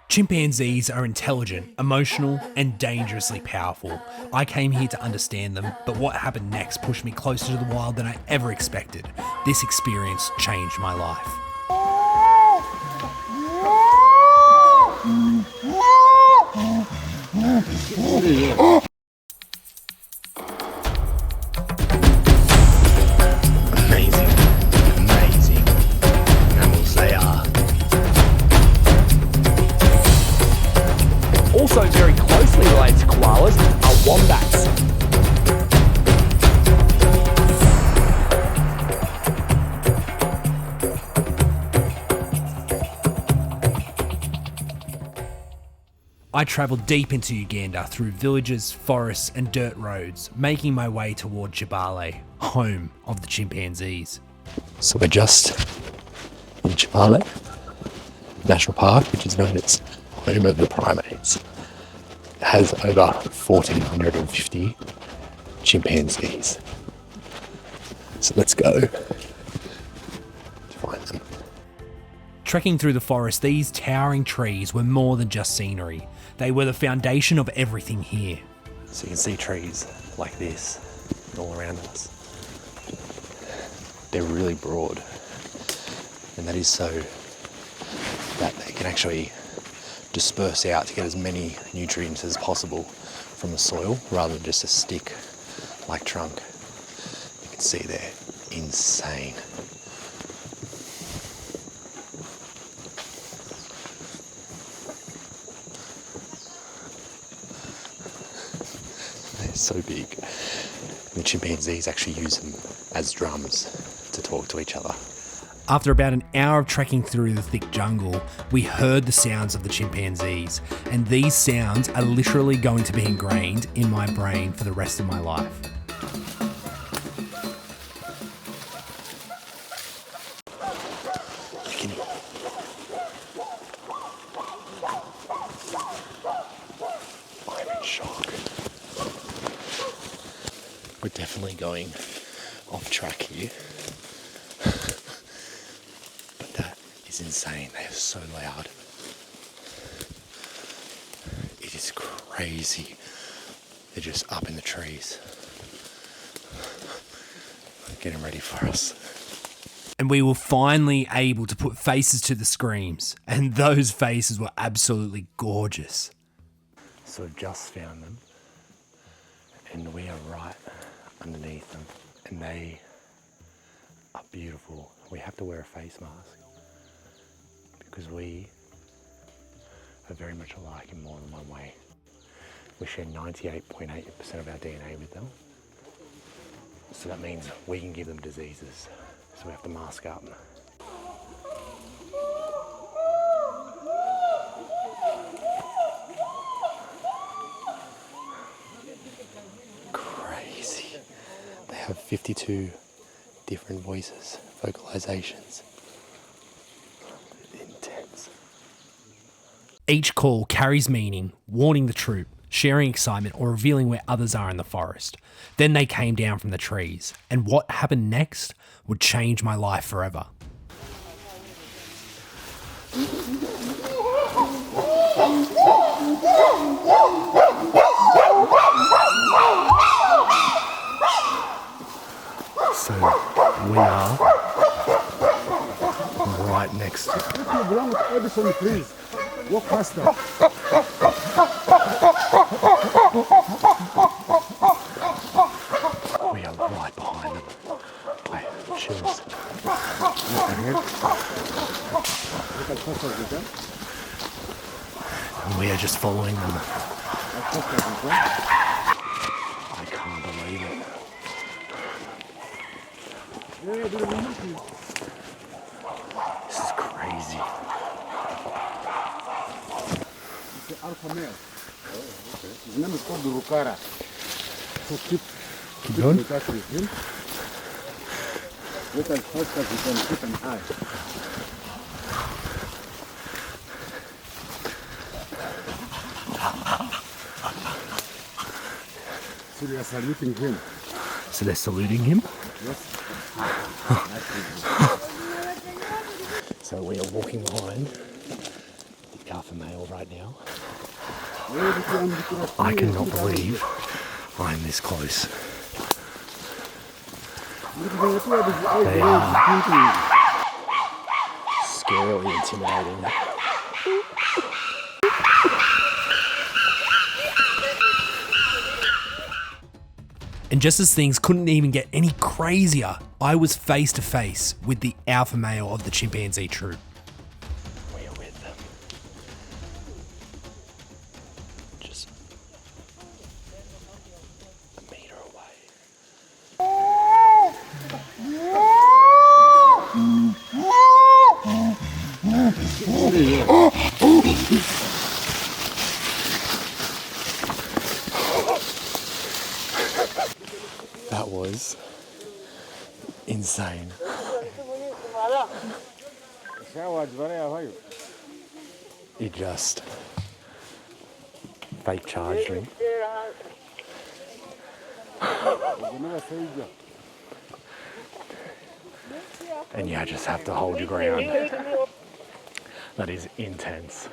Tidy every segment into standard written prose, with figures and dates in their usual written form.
Chimpanzees are intelligent, emotional, and dangerously powerful. I came here to understand them, but what happened next pushed me closer to the wild than I ever expected. This experience changed my life. Amazing mammals they are. Also very closely related to koalas are wombats. I travelled deep into Uganda through villages, forests and dirt roads, making my way toward Kibale, home of the chimpanzees. So we're just in Kibale National Park, which is known as home of the primates. It has over 1,450 chimpanzees. So let's go to find them. Trekking through the forest, these towering trees were more than just scenery. They were the foundation of everything here. So you can see trees like this all around us. They're really broad, and that is so that they can actually disperse out to get as many nutrients as possible from the soil rather than just a stick-like trunk. You can see they're insane. They're so big. The chimpanzees actually use them as drums to talk to each other. After about an hour of trekking through the thick jungle, we heard the sounds of the chimpanzees, and these sounds are literally going to be ingrained in my brain for the rest of my life. I'm in shock. We're definitely going off track here. But that is insane. They are so loud. It is crazy. They're just up in the trees, getting ready for us. And we were finally able to put faces to the screams, and those faces were absolutely gorgeous. So we've just found them, and we are right underneath them, and they are beautiful. We have to wear a face mask because we are very much alike in more than one way. We share 98.8% of our DNA with them, so that means we can give them diseases, so we have to mask up. Crazy. They have 52 different voices, vocalizations. Intense. Each call carries meaning, warning the troop, sharing excitement, or revealing where others are in the forest. Then they came down from the trees, and what happened next would change my life forever. So we are right next to If you belong to Edison, please walk faster. We are right behind them. I have chills. And we are just following them. I can't believe it. This is crazy. It's the alpha male. His name is called Rukara. So keep going? in touch with him. Look as fast as you can keep an eye. So they are saluting him. So they're saluting him? Yes. So we are walking behind the alpha male right now. I cannot believe I'm this close. They are scarily intimidating. And just as things couldn't even get any crazier, I was face to face with the alpha male of the chimpanzee troop. We are with them. Just a meter away. That was insane. It just fake charged me. And you just have to hold your ground. That is intense.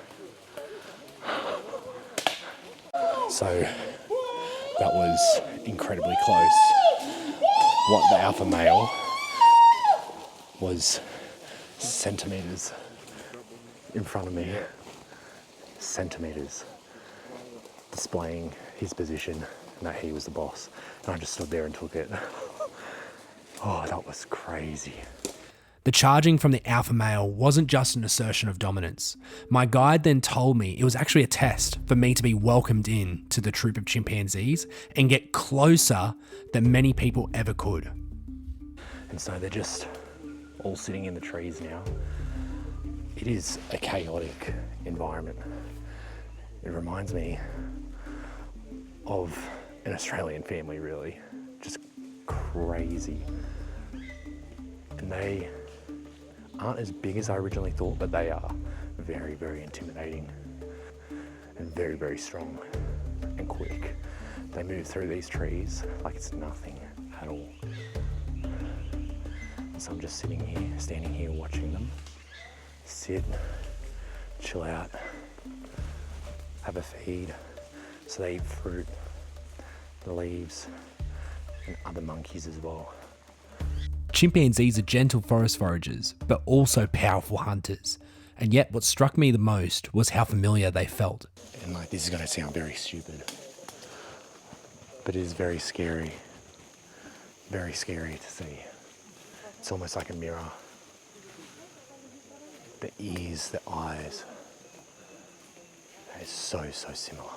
So that was incredibly close. What the alpha male was centimetres in front of me, centimetres, displaying his position and that he was the boss. And I just stood there and took it. Oh, that was crazy. The charging from the alpha male wasn't just an assertion of dominance. My guide then told me it was actually a test for me to be welcomed in to the troop of chimpanzees and get closer than many people ever could. And so they're just all sitting in the trees now. It is a chaotic environment. It reminds me of an Australian family, really. Just crazy. And they aren't as big as I originally thought, but they are very, very intimidating and very, very strong and quick. They move through these trees like it's nothing at all. So I'm just standing here watching them sit, chill out, have a feed. So they eat fruit, the leaves, and other monkeys as well. Chimpanzees are gentle forest foragers, but also powerful hunters. And yet what struck me the most was how familiar they felt. And like, this is gonna sound very stupid, but it is very scary to see. It's almost like a mirror. The ears, the eyes, they're so similar.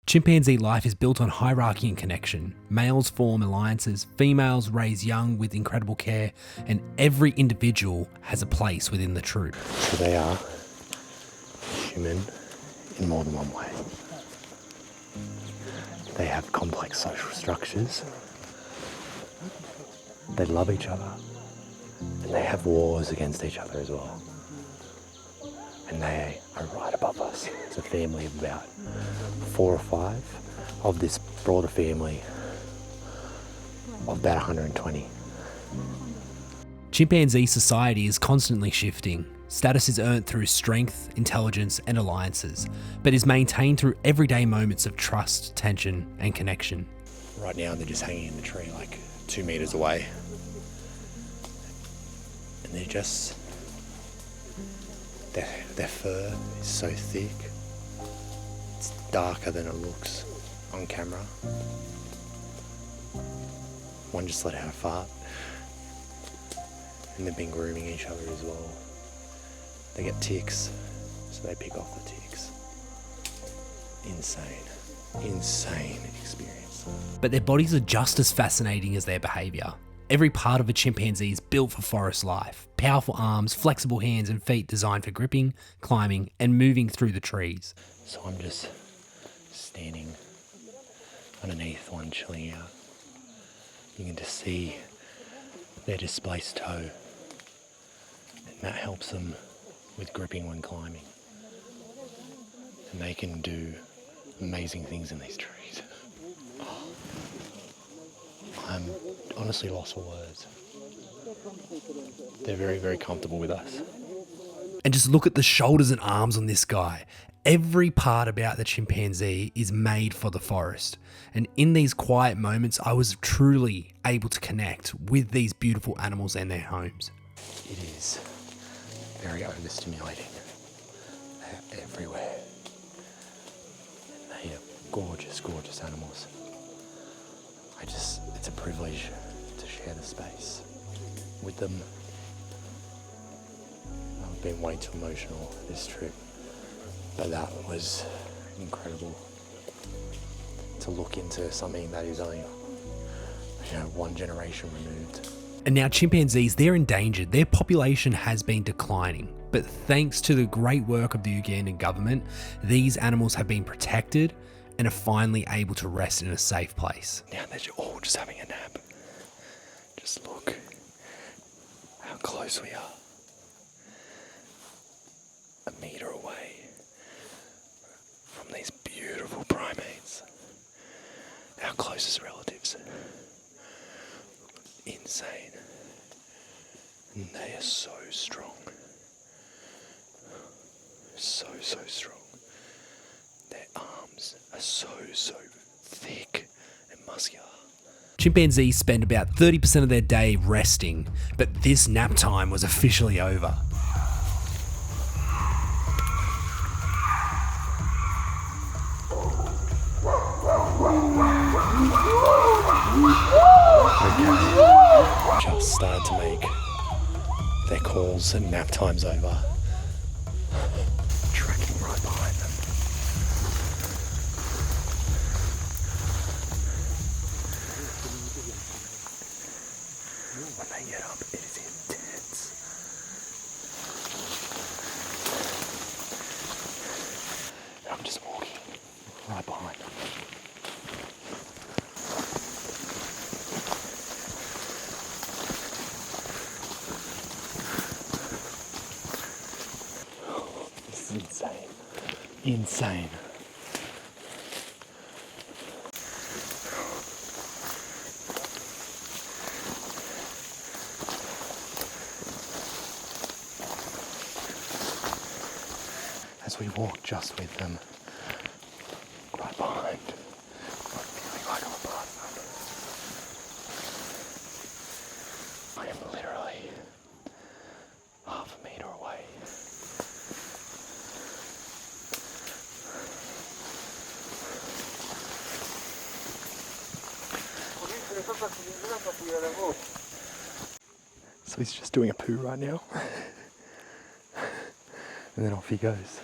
Chimpanzee life is built on hierarchy and connection. Males form alliances, females raise young with incredible care, and every individual has a place within the troop. So they are human in more than one way. They have complex social structures. They love each other. And they have wars against each other as well. And they are right above us. It's a family of about 4 or 5 of this broader family of about 120. Chimpanzee society is constantly shifting. Status is earned through strength, intelligence, and alliances, but is maintained through everyday moments of trust, tension, and connection. Right now they're just hanging in the tree like 2 meters away. And they're just, their fur is so thick. It's darker than it looks on camera. One just let out a fart. And they've been grooming each other as well. They get ticks, so they pick off the ticks. Insane experience. But their bodies are just as fascinating as their behaviour. Every part of a chimpanzee is built for forest life. Powerful arms, flexible hands and feet designed for gripping, climbing and moving through the trees. So I'm just standing underneath one, chilling out. You can just see their displaced toe, and that helps them with gripping when climbing. And they can do amazing things in these trees. I'm honestly lost for words. They're very, very comfortable with us. And just look at the shoulders and arms on this guy. Every part about the chimpanzee is made for the forest. And in these quiet moments, I was truly able to connect with these beautiful animals and their homes. It is very overstimulating. They're everywhere. And they are gorgeous, gorgeous animals. It's a privilege to share the space with them. I've been way too emotional this trip, but that was incredible to look into something that is only, one generation removed. And now chimpanzees, they're endangered. Their population has been declining. But thanks to the great work of the Ugandan government, these animals have been protected and are finally able to rest in a safe place. Now they're all just having a nap. Just look how close we are. 1 metre away from these beautiful primates. Our closest relatives. Insane. And they are so strong. So strong. Their arms are so thick and muscular. Chimpanzees spend about 30% of their day resting, but this nap time was officially over. Just started to make their calls and nap time's over. Tracking right behind them. When they get up, it is intense. I'm just walking right behind them. This is insane. Insane. As we walk just with them, right behind, I'm feeling like I'm a part of them. I am literally half a metre away. So he's just doing a poo right now. And then off he goes.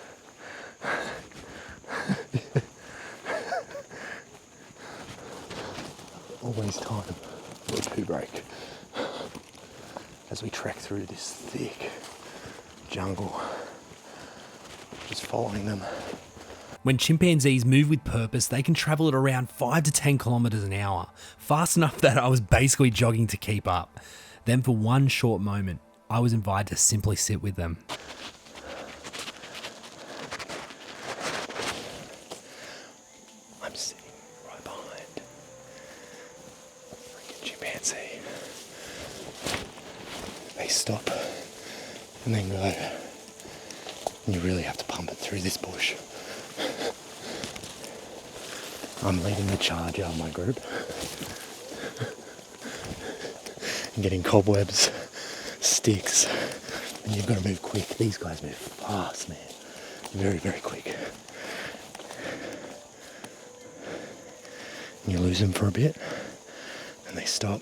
Always time for a poo break. As we trek through this thick jungle, just following them. When chimpanzees move with purpose, they can travel at around 5 to 10 kilometers an hour, fast enough that I was basically jogging to keep up. Then for one short moment, I was invited to simply sit with them. I'm sitting right behind a freaking chimpanzee. They stop and then go, and you really have to pump it through this bush. I'm leading the charge out of my group. And getting cobwebs, sticks, and you've got to move quick. These guys move fast, man. Very, very quick. And you lose them for a bit, and they stop.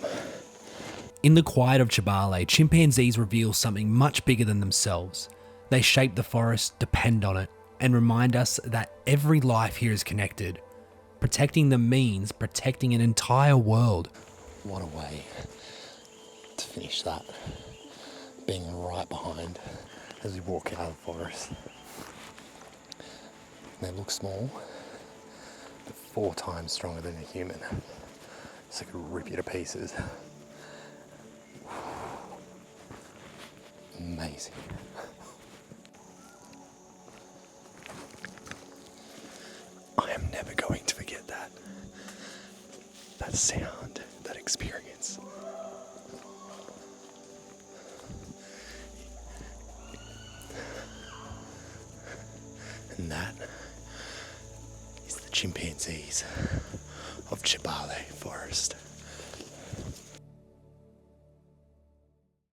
In the quiet of Kibale, chimpanzees reveal something much bigger than themselves. They shape the forest, depend on it, and remind us that every life here is connected. Protecting them means protecting an entire world. What a way to finish that. Being right behind as we walk out of the forest. They look small, but 4 times stronger than a human. So it could rip you to pieces. Amazing. I am never going to forget that. That sound, that experience. And that is the chimpanzees of Kibale forest.